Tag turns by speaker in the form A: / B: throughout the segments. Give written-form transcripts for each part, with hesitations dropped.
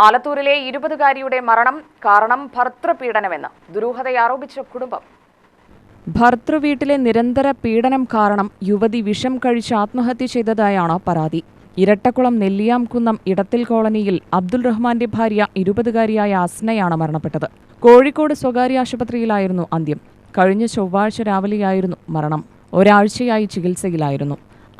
A: ആലത്തൂരിലെ 20-കാരിയുടെ മരണം കാരണം ഭർതൃപീഡനമെന്ന് ദുരൂഹതയാരോപിച്ച കുടുംബം. ഭർതൃവീട്ടിലെ നിരന്തര പീഡനം കാരണം യുവതി വിഷം കഴിച്ച് ആത്മഹത്യ ചെയ്തതായാണ് പരാതി. ഇരട്ടക്കുളം നെല്ലിയാംകുന്നം ഇടത്തിൽ കോളനിയിൽ അബ്ദുൾ റഹ്മാന്റെ ഭാര്യ 20-കാരിയായ അസ്നയാണ് മരണപ്പെട്ടത്. കോഴിക്കോട് സ്വകാര്യ ആശുപത്രിയിലായിരുന്നു അന്ത്യം. കഴിഞ്ഞ ചൊവ്വാഴ്ച രാവിലെയായിരുന്നു മരണം. ഒരാഴ്ചയായി ചികിത്സയിലായിരുന്നു.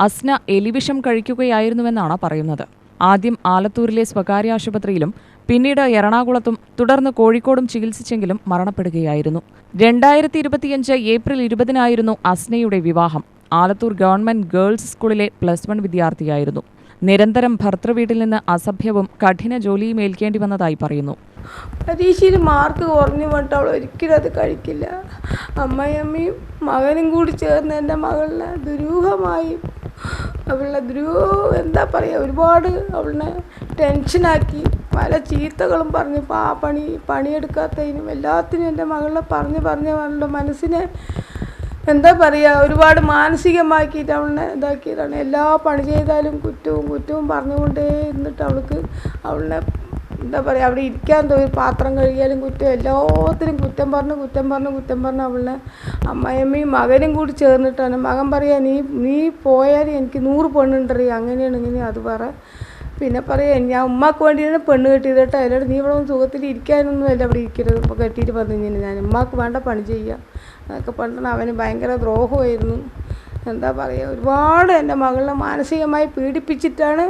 A: അസ്ന എലിവിഷം കഴിക്കുകയായിരുന്നുവെന്നാണ് പറയുന്നത്. ആദ്യം ആലത്തൂരിലെ സ്വകാര്യ ആശുപത്രിയിലും പിന്നീട് എറണാകുളത്തും തുടർന്ന് കോഴിക്കോടും ചികിത്സിച്ചെങ്കിലും മരണപ്പെടുകയായിരുന്നു. 2025 ഏപ്രിൽ 20-നായിരുന്നു അസ്നയുടെ വിവാഹം. ആലത്തൂർ ഗവൺമെന്റ് ഗേൾസ് സ്കൂളിലെ +1 വിദ്യാർത്ഥിയായിരുന്നു. നിരന്തരം ഭർതൃവീട്ടിൽ നിന്ന് അസഭ്യവും കഠിന ജോലിയും ഏൽക്കേണ്ടി വന്നതായി പറയുന്നു.
B: പരീക്ഷയിൽ മാർക്ക് കുറഞ്ഞു പോയിട്ട് അവൾ ഒരിക്കലും അത് കഴിക്കില്ല. അമ്മയും മകനും കൂടി ചേർന്ന് എൻ്റെ മകളെ ദുരൂഹമായി എന്താ പറയുക, ഒരുപാട് അവളെ ടെൻഷനാക്കി പല ചീത്തകളും പറഞ്ഞ് പണിയെടുക്കാത്തതിനും എല്ലാത്തിനും എൻ്റെ മകളെ പറഞ്ഞ് അവളുടെ മനസ്സിനെ എന്താ പറയുക ഒരുപാട് മാനസികമാക്കിയിട്ട് അവളെ ഇതാക്കിയതാണ്. എല്ലാ പണി ചെയ്താലും കുറ്റവും പറഞ്ഞുകൊണ്ടേ എന്നിട്ട് അവളെ എന്താ പറയുക അവിടെ ഇരിക്കാൻ തോന്നി. പാത്രം കഴുകിയാലും കുറ്റം, എല്ലാത്തിനും കുറ്റം പറഞ്ഞ് അവളെ അമ്മയമ്മയും മകനും കൂടി ചേർന്നിട്ടാണ്. മകൻ പറയാ നീ പോയാൽ എനിക്ക് 100 പെണ്ണുണ്ടറി, അങ്ങനെയാണ് ഇങ്ങനെ അത് പറ. പിന്നെ പറയാം ഞാൻ ഉമ്മാക്ക് വേണ്ടിയാണ് പെണ്ണ് കെട്ടിയത് കേട്ടോ, അല്ലാണ്ട് നീ ഇവിടെ സുഖത്തിൽ ഇരിക്കാനൊന്നും അല്ല അവിടെ ഇരിക്കരുത്. ഇപ്പോൾ കെട്ടിയിട്ട് പറഞ്ഞു ഞാൻ ഉമ്മാക്ക് വേണ്ട പണി ചെയ്യാം അതൊക്കെ പറഞ്ഞാൽ അവന് ഭയങ്കര ദ്രോഹമായിരുന്നു. എന്താ പറയുക ഒരുപാട് എൻ്റെ മകളെ മാനസികമായി പീഡിപ്പിച്ചിട്ടാണ്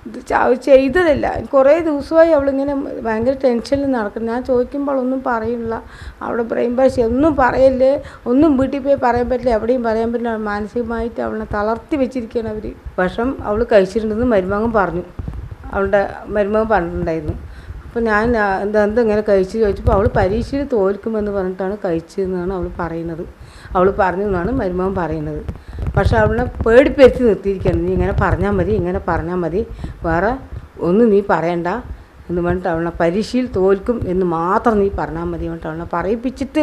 B: ഇത് ചെയ്തതല്ല. കുറേ ദിവസമായി അവളിങ്ങനെ ഭയങ്കര ടെൻഷനിൽ നടക്കുന്നു. ഞാൻ ചോദിക്കുമ്പോൾ ഒന്നും പറയില്ല. അവിടെ ബ്രെയിൻ വാഷ് ഒന്നും പറയല്ലേ, ഒന്നും വീട്ടിൽ പോയി പറയാൻ പറ്റില്ല, എവിടെയും പറയാൻ പറ്റില്ല. മാനസികമായിട്ട് അവളെ തളർത്തി വെച്ചിരിക്കുകയാണ് അവർ. വിഷം അവൾ കഴിച്ചിട്ടുണ്ടെന്ന് മരുമകൻ പറഞ്ഞു, അവളുടെ മരുമകൻ പറഞ്ഞിട്ടുണ്ടായിരുന്നു. അപ്പോൾ ഞാൻ എന്തെങ്ങനെ കഴിച്ചു ചോദിച്ചപ്പോൾ അവൾ പരീക്ഷയിൽ തോൽക്കുമെന്ന് പറഞ്ഞിട്ടാണ് കഴിച്ചതെന്നാണ് അവൾ പറയുന്നത്. അവൾ പറഞ്ഞു എന്നാണ് മരുമകൻ പറയുന്നത്. പക്ഷെ അവളെ പേടിപ്പെടുത്തി നിർത്തിയിരിക്കുകയാണ്. നീ ഇങ്ങനെ പറഞ്ഞാൽ മതി വേറെ ഒന്നും നീ പറയണ്ട എന്ന് പറഞ്ഞിട്ട് അവളെ പരീക്ഷയിൽ തോൽക്കും എന്ന് മാത്രം നീ പറഞ്ഞാൽ മതി പറഞ്ഞിട്ട് അവളെ പറയിപ്പിച്ചിട്ട്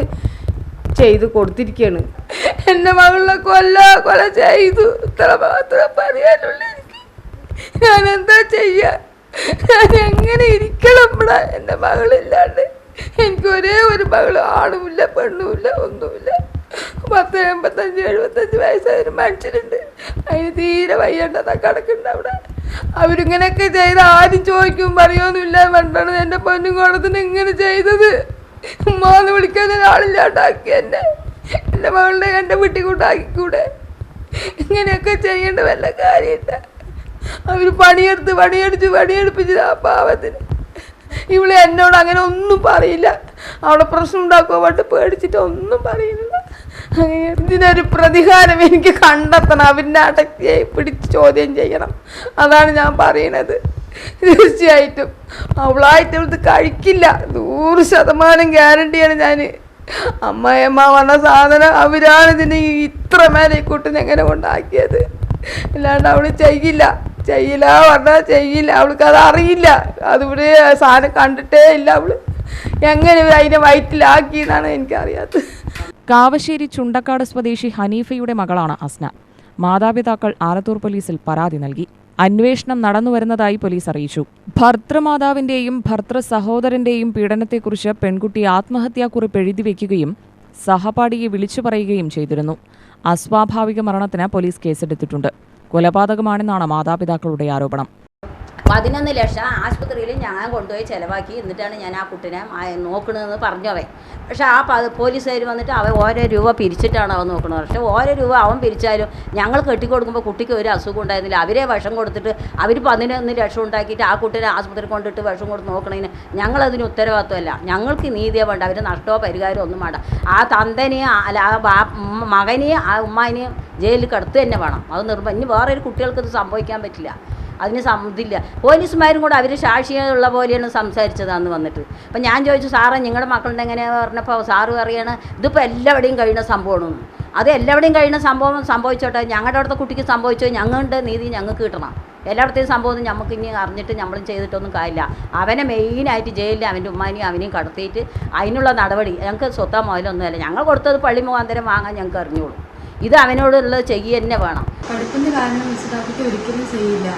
B: ചെയ്ത് കൊടുത്തിരിക്കുകയാണ്. എൻ്റെ മകളെ കൊല ചെയ്തു, ഇത്ര മാത്രം പറയാനുള്ള എനിക്ക്. ഞാൻ എന്താ ചെയ്യുക, ഞാൻ എങ്ങനെ ഇരിക്കണം ഇവിടെ എൻ്റെ മകളില്ലാണ്ട്? എനിക്ക് ഒരേ ഒരു മകള്, ആണുമില്ല പെണ്ണുമില്ല ഒന്നുമില്ല. 10, 85, 75 വയസ്സായ ഒരു മനുഷ്യരുണ്ട്, അതിന് തീരെ വയ്യേണ്ടതാ കിടക്കുന്നുണ്ട് അവിടെ. അവരിങ്ങനെയൊക്കെ ചെയ്ത് ആരും ചോദിക്കും പറയുമൊന്നുമില്ല പറഞ്ഞാണ് എൻ്റെ പൊന്നും കോളത്തിന് ഇങ്ങനെ ചെയ്തത്. ഉമ്മാന്ന് വിളിക്കാൻ ഒരാളില്ലാണ്ടാക്കി എൻ്റെ മകളുടെ എൻ്റെ വീട്ടിൽ കൊണ്ടാക്കിക്കൂടെ? ഇങ്ങനെയൊക്കെ ചെയ്യേണ്ട വല്ല കാര്യമില്ല. അവർ പണിയെടുപ്പിച്ച് ആ പാവത്തിന്. ഇവളെ എന്നോട് അങ്ങനെ ഒന്നും പറയില്ല, അവളെ പ്രശ്നം ഉണ്ടാക്കുക പണ്ട് പേടിച്ചിട്ട് ഒന്നും പറയുന്നില്ല. അങ്ങനെ ഇതിനൊരു പ്രതികാരം എനിക്ക് കണ്ടെത്തണം, അവൻ്റെ അടക്കി പിടിച്ച് ചോദ്യം ചെയ്യണം. അതാണ് ഞാൻ പറയണത്. തീർച്ചയായിട്ടും അവളായിട്ട് ഇത് കഴിക്കില്ല, 100% ഗ്യാരണ്ടിയാണ് ഞാൻ. അമ്മയമ്മ പറഞ്ഞ സാധനം അവരാണ് ഇതിന് ഇത്ര മേലെ ഈ കുട്ടിനെ എങ്ങനെ കൊണ്ടാക്കിയത്. അല്ലാണ്ട് അവൾ ചെയ്യില്ല പറഞ്ഞാൽ ചെയ്യില്ല. അവൾക്കത് അറിയില്ല, അതിവിടെ സാധനം കണ്ടിട്ടേ ഇല്ല. അവള് എങ്ങനെ അതിനെ വയറ്റിലാക്കിയെന്നാണ് എനിക്കറിയാത്തത്.
A: കാവശ്ശേരി ചുണ്ടക്കാട് സ്വദേശി ഹനീഫയുടെ മകളാണ് അസ്ന. മാതാപിതാക്കൾ ആലത്തൂർ പോലീസിൽ പരാതി നൽകി. അന്വേഷണം നടന്നുവരുന്നതായി പോലീസ് അറിയിച്ചു. ഭർതൃമാതാവിന്റെയും ഭർതൃ സഹോദരന്റെയും പീഡനത്തെക്കുറിച്ച് പെൺകുട്ടി ആത്മഹത്യാക്കുറിപ്പ് എഴുതി വയ്ക്കുകയും സഹപാഠിയെ വിളിച്ചു പറയുകയും ചെയ്തിരുന്നു. അസ്വാഭാവിക മരണത്തിന് പോലീസ് കേസെടുത്തിട്ടുണ്ട്. കൊലപാതകമാണെന്നാണ് മാതാപിതാക്കളുടെ ആരോപണം.
C: 11 ലക്ഷം ആശുപത്രിയിൽ ഞാൻ കൊണ്ടുപോയി ചിലവാക്കി, എന്നിട്ടാണ് ഞാൻ ആ കുട്ടിനെ നോക്കണമെന്ന് പറഞ്ഞവൻ. പക്ഷേ ആ പോലീസുകാർ വന്നിട്ട് അവൻ ഓരോ രൂപ പിരിച്ചിട്ടാണ് അവൻ നോക്കുന്നത്. പക്ഷേ ഓരോ രൂപ അവൻ പിരിച്ചാലും ഞങ്ങൾ കെട്ടിക്കൊടുക്കുമ്പോൾ കുട്ടിക്ക് ഒരു അസുഖം ഉണ്ടായിരുന്നില്ല. അവരെ വിഷം കൊടുത്തിട്ട് അവർ 11 ലക്ഷം ഉണ്ടാക്കിയിട്ട് ആ കുട്ടീനെ ആശുപത്രി കൊണ്ടിട്ട് വിഷം കൊടുത്ത് നോക്കണതിന് ഞങ്ങളതിന് ഉത്തരവാദിത്വമല്ല. ഞങ്ങൾക്ക് നീതിയെ വേണ്ട, അവർ നഷ്ടമോ പരിഹാരമോ ഒന്നും വേണ്ട. ആ തന്തനെയും ആ മകനെയും ആ ഉമ്മാനെയും ജയിലിൽ കിടത്തുക തന്നെ വേണം. അത് നിർബന്ധം. ഇനി വേറൊരു കുട്ടികൾക്ക് ഇത് സംഭവിക്കാൻ പറ്റില്ല, അതിന് ഇതില്ല. പോലീസുമാരും കൂടെ അവർ സാക്ഷിയുള്ള പോലെയാണ് സംസാരിച്ചത് അന്ന് വന്നിട്ട്. അപ്പം ഞാൻ ചോദിച്ചു, സാറേ നിങ്ങളുടെ മക്കളുടെ എങ്ങനെയാണെന്ന് പറഞ്ഞപ്പോൾ സാറ് പറയാണ് ഇതിപ്പോൾ എല്ലാവിടെയും കഴിയുന്ന സംഭവമാണ്. അത് എല്ലാവിടെയും കഴിയുന്ന സംഭവം സംഭവിച്ചോട്ടെ, ഞങ്ങളുടെ അവിടുത്തെ കുട്ടിക്ക് സംഭവിച്ചോ ഞങ്ങളുടെ നീതി ഞങ്ങൾക്ക് കിട്ടണം. എല്ലായിടത്തെയും സംഭവം നമുക്ക് ഇനി അറിഞ്ഞിട്ട് നമ്മളും ചെയ്തിട്ടൊന്നും കാര്യമില്ല. അവനെ മെയിനായിട്ട് ജയിലിൽ അവൻ്റെ ഉമ്മാനെയും അവനെയും കടത്തിയിട്ട് അതിനുള്ള നടപടി. ഞങ്ങൾക്ക് സ്വത്താ മുതലൊന്നുമല്ല, ഞങ്ങൾ കൊടുത്തത് പള്ളി മുഖാന്തരം വാങ്ങാൻ ഞങ്ങൾക്ക് അറിഞ്ഞോളൂ. ഇത് അവനോടുള്ളത് ചെയ്യുക തന്നെ വേണം.
D: പഠിപ്പിൻ്റെ കാരണം മിസ്സാക്കിയിട്ട് ഒരിക്കലും ചെയ്യില്ല.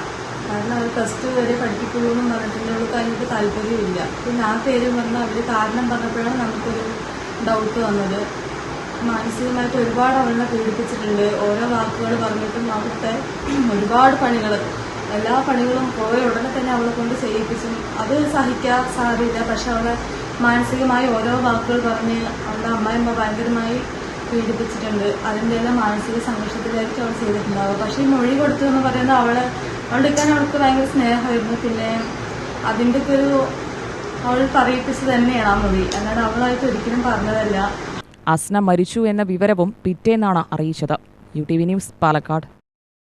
B: കാരണം അവർ +2 വരെ പഠിപ്പിക്കുള്ളൂ എന്ന് പറഞ്ഞിട്ടുണ്ട്. അവൾക്ക് അതിനൊരു താല്പര്യമില്ല. പിന്നെ ആ പേര് പറഞ്ഞ് അവർ കാരണം പറഞ്ഞപ്പോഴാണ് നമുക്കൊരു ഡൗട്ട് വന്നത്. മാനസികമായിട്ട് ഒരുപാട് അവളെ പീഡിപ്പിച്ചിട്ടുണ്ട്. ഓരോ വാക്കുകൾ പറഞ്ഞിട്ടും അവിടുത്തെ ഒരുപാട് പണികൾ, എല്ലാ പണികളും പോയ ഉടനെ തന്നെ അവളെ കൊണ്ട് ചെയ്യിപ്പിച്ചും അത് സഹിക്കാൻ സാധ്യത. പക്ഷെ അവളെ മാനസികമായി ഓരോ വാക്കുകൾ പറഞ്ഞ് അവളുടെ അമ്മായിയമ്മ ഭയങ്കരമായി പീഡിപ്പിച്ചിട്ടുണ്ട്. അതിൻ്റെ എല്ലാം മാനസിക സംഘർഷത്തിലായിരിക്കും അവൾ ചെയ്തിട്ടുണ്ടാവുക. പക്ഷേ ഈ മൊഴി കൊടുത്തു എന്ന് പറയുന്നത് അവളുടെ അവൾക്ക് ഭയങ്കര സ്നേഹമായിരുന്നു. പിന്നെ അതിൻ്റെ ഒക്കെ ഒരു അവൾ പറയിപ്പിച്ചത് തന്നെയാണ് ആ മൊഴി, അല്ലാതെ അവളായിട്ട് ഒരിക്കലും പറഞ്ഞതല്ല.
A: അസ്ന മരിച്ചു എന്ന വിവരവും പിറ്റേന്നാണ് അറിയിച്ചത്. UTV news, Palakkad.